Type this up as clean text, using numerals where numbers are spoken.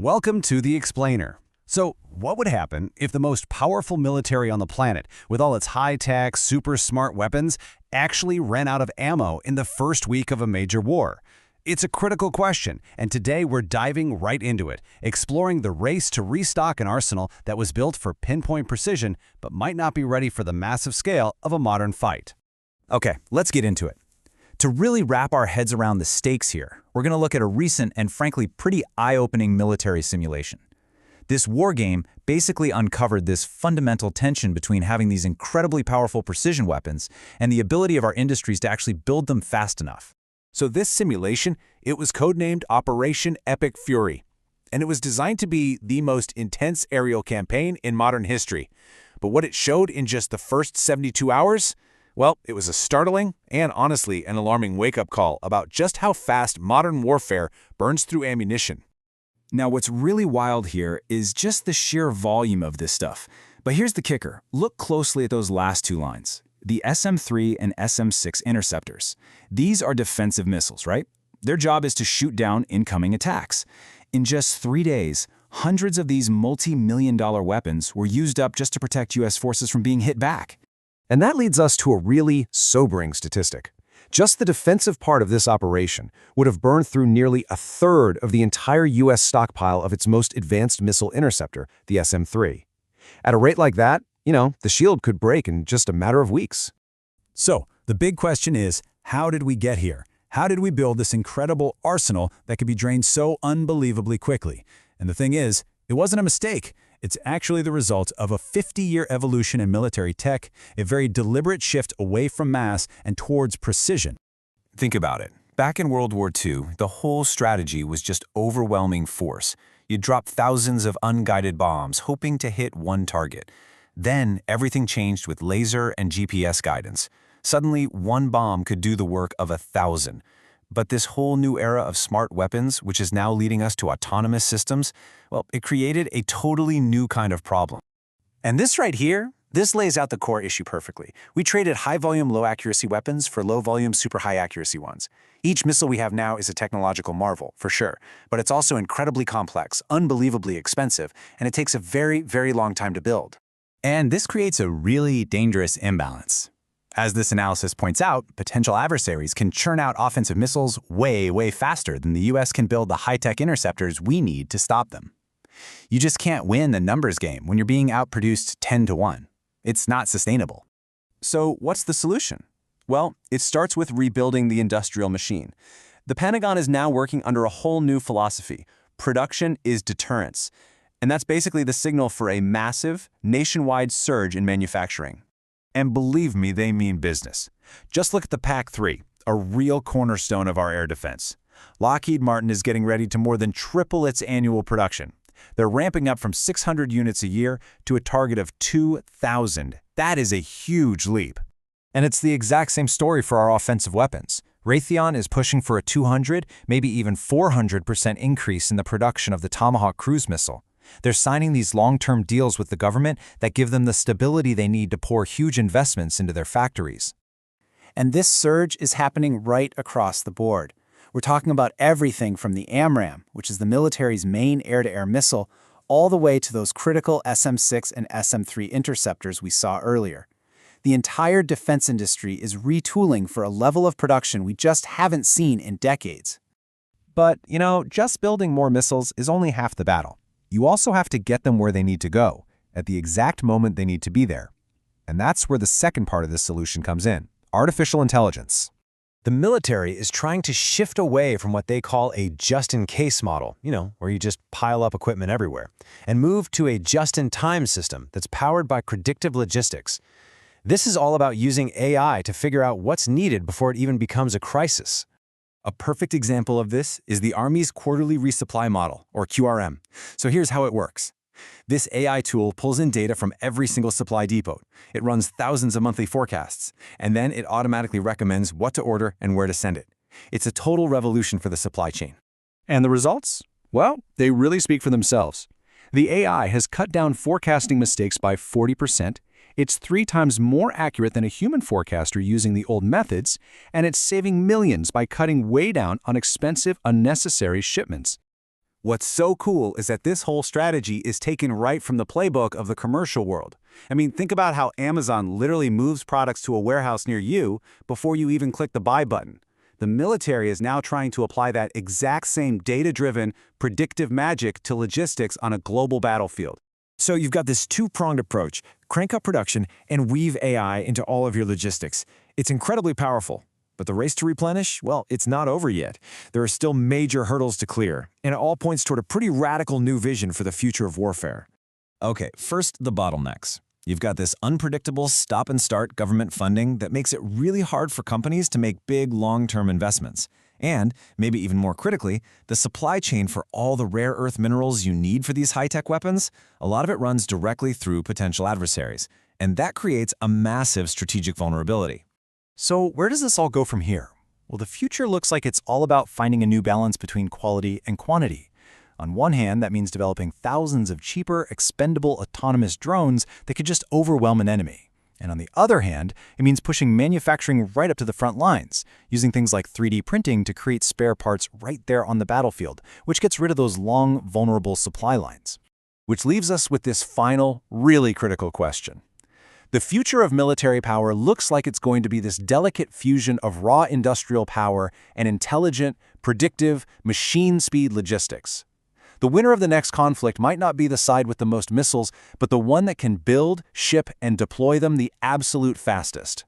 Welcome to The Explainer. So, what would happen if the most powerful military on the planet, with all its high-tech, super smart weapons, actually ran out of ammo in the first week of a major war? It's a critical question, and today we're diving right into it, exploring the race to restock an arsenal that was built for pinpoint precision but might not be ready for the massive scale of a modern fight. Okay, let's get into it. To really wrap our heads around the stakes here, we're going to look at a recent and frankly pretty eye-opening military simulation. This war game basically uncovered this fundamental tension between having these incredibly powerful precision weapons and the ability of our industries to actually build them fast enough. So this simulation, it was codenamed Operation Epic Fury, and it was designed to be the most intense aerial campaign in modern history. But what it showed in just the first 72 hours? Well, it was a startling and honestly an alarming wake-up call about just how fast modern warfare burns through ammunition. Now, what's really wild here is just the sheer volume of this stuff. But here's the kicker. Look closely at those last two lines. The SM-3 and SM-6 interceptors. These are defensive missiles, right? Their job is to shoot down incoming attacks. In just 3 days, hundreds of these multi-million-dollar weapons were used up just to protect U.S. forces from being hit back. And that leads us to a really sobering statistic. Just the defensive part of this operation would have burned through nearly a third of the entire U.S. stockpile of its most advanced missile interceptor, the SM-3. At a rate like that, the shield could break in just a matter of weeks. So, the big question is, how did we get here? How did we build this incredible arsenal that could be drained so unbelievably quickly? And the thing is, it wasn't a mistake. It's actually the result of a 50-year evolution in military tech, a very deliberate shift away from mass and towards precision. Think about it. Back in World War II, the whole strategy was just overwhelming force. You'd drop thousands of unguided bombs, hoping to hit one target. Then, everything changed with laser and GPS guidance. Suddenly, one bomb could do the work of 1,000. But this whole new era of smart weapons, which is now leading us to autonomous systems, well, it created a totally new kind of problem. And this right here, this lays out the core issue perfectly. We traded high-volume, low-accuracy weapons for low-volume, super high-accuracy ones. Each missile we have now is a technological marvel, for sure, but it's also incredibly complex, unbelievably expensive, and it takes a very, very long time to build. And this creates a really dangerous imbalance. As this analysis points out, potential adversaries can churn out offensive missiles way, way faster than the U.S. can build the high-tech interceptors we need to stop them. You just can't win the numbers game when you're being outproduced 10-1. It's not sustainable. So what's the solution? Well, it starts with rebuilding the industrial machine. The Pentagon is now working under a whole new philosophy. Production is deterrence. And that's basically the signal for a massive, nationwide surge in manufacturing. And believe me, they mean business. Just look at the PAC-3, a real cornerstone of our air defense. Lockheed Martin is getting ready to more than triple its annual production. They're ramping up from 600 units a year to a target of 2,000. That is a huge leap. And it's the exact same story for our offensive weapons. Raytheon is pushing for a 200, maybe even 400% increase in the production of the Tomahawk cruise missile. They're signing these long-term deals with the government that give them the stability they need to pour huge investments into their factories. And this surge is happening right across the board. We're talking about everything from the AMRAAM, which is the military's main air-to-air missile, all the way to those critical SM-6 and SM-3 interceptors we saw earlier. The entire defense industry is retooling for a level of production we just haven't seen in decades. But, just building more missiles is only half the battle. You also have to get them where they need to go, at the exact moment they need to be there. And that's where the second part of this solution comes in, artificial intelligence. The military is trying to shift away from what they call a just-in-case model, where you just pile up equipment everywhere, and move to a just-in-time system that's powered by predictive logistics. This is all about using AI to figure out what's needed before it even becomes a crisis. A perfect example of this is the Army's Quarterly Resupply Model, or QRM. So here's how it works. This AI tool pulls in data from every single supply depot. It runs thousands of monthly forecasts, and then it automatically recommends what to order and where to send it. It's a total revolution for the supply chain. And the results? Well, they really speak for themselves. The AI has cut down forecasting mistakes by 40%. It's 3 times more accurate than a human forecaster using the old methods, and it's saving millions by cutting way down on expensive, unnecessary shipments. What's so cool is that this whole strategy is taken right from the playbook of the commercial world. I mean, think about how Amazon literally moves products to a warehouse near you before you even click the buy button. The military is now trying to apply that exact same data-driven, predictive magic to logistics on a global battlefield. So you've got this two-pronged approach: crank up production and weave AI into all of your logistics. It's incredibly powerful. But the race to replenish, well, it's not over yet. There are still major hurdles to clear, and it all points toward a pretty radical new vision for the future of warfare. Okay, first, the bottlenecks. You've got this unpredictable stop-and-start government funding that makes it really hard for companies to make big, long-term investments. And, maybe even more critically, the supply chain for all the rare earth minerals you need for these high-tech weapons, a lot of it runs directly through potential adversaries. And that creates a massive strategic vulnerability. So where does this all go from here? Well, the future looks like it's all about finding a new balance between quality and quantity. On one hand, that means developing thousands of cheaper, expendable autonomous drones that could just overwhelm an enemy. And on the other hand, it means pushing manufacturing right up to the front lines, using things like 3D printing to create spare parts right there on the battlefield, which gets rid of those long, vulnerable supply lines. Which leaves us with this final, really critical question. The future of military power looks like it's going to be this delicate fusion of raw industrial power and intelligent, predictive, machine-speed logistics. The winner of the next conflict might not be the side with the most missiles, but the one that can build, ship, and deploy them the absolute fastest.